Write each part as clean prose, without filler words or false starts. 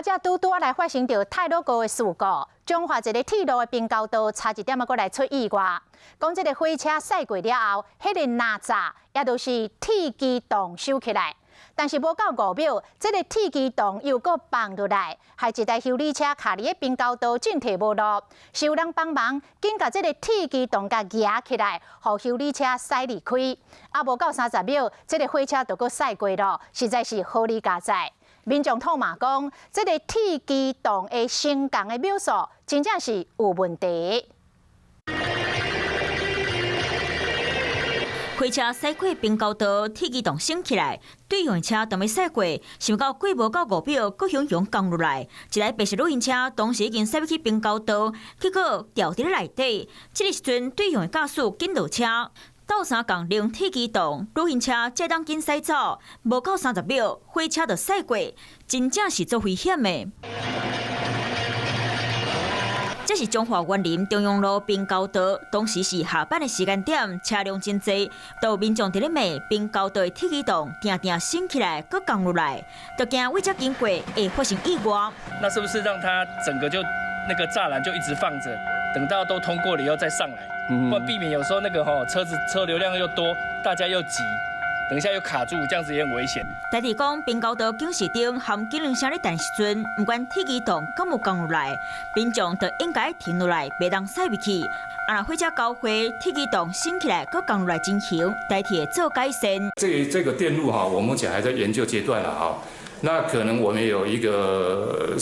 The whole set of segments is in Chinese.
才拄来发生着太鲁阁的事故，中华一个铁路的平交道差一点仔，搁来出意外。讲这个火车驶过了后，迄个哪吒也就是铁机洞收起来，但是无到5秒，这个铁机洞又搁放落来，害一台修理车卡伫咧平交道进退无路，是有人帮忙，紧甲这个铁机洞甲夹起来，互修理车驶离开。啊，无到30秒，这个火车就搁驶过了，实在是好理加载。民众痛骂讲，这个铁机洞的升降的秒数真正是有问题。火车驶过平交道，铁机洞升起来，对向的车当要驶过，想到过无到5秒，搁汹涌降落来。一台白色露营车当时已经驶入去平交道，结果掉伫咧内底。这个时阵，对向的驾驶紧落车。斗三共令铁机洞，露营车才当紧驶走，无到30秒，火车就驶过，真正是足危险的。这是中华园林中央路平交道，当时是下班的时间点，车辆真多，都有民众伫咧骂平交道的铁机洞定定升起来，搁降落来，就惊为这经过会发生意外。那是不是让它整个就那个栅栏就一直放着，等到都通过了以后再上来？不然避免有时候那个车流量又多，大家又急，等一下又卡住，这样子也很危险。台地讲，平交道警示灯含警铃声咧等时阵，不管铁机洞敢有降落来，民众就应该停落来，别当驶入去。若火车交会，铁机洞升起来，搁降落来进行，代替做改善。这个电路我目前还在研究阶段了那可能我们有一个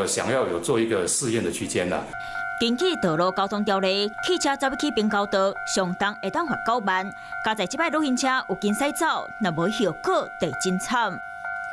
想要有做一个试验的区间啦。根据道路交通条例，汽车走入去平交道，上当会当罚9万。加在这摆露营车有紧驶走，若无效果，就真惨。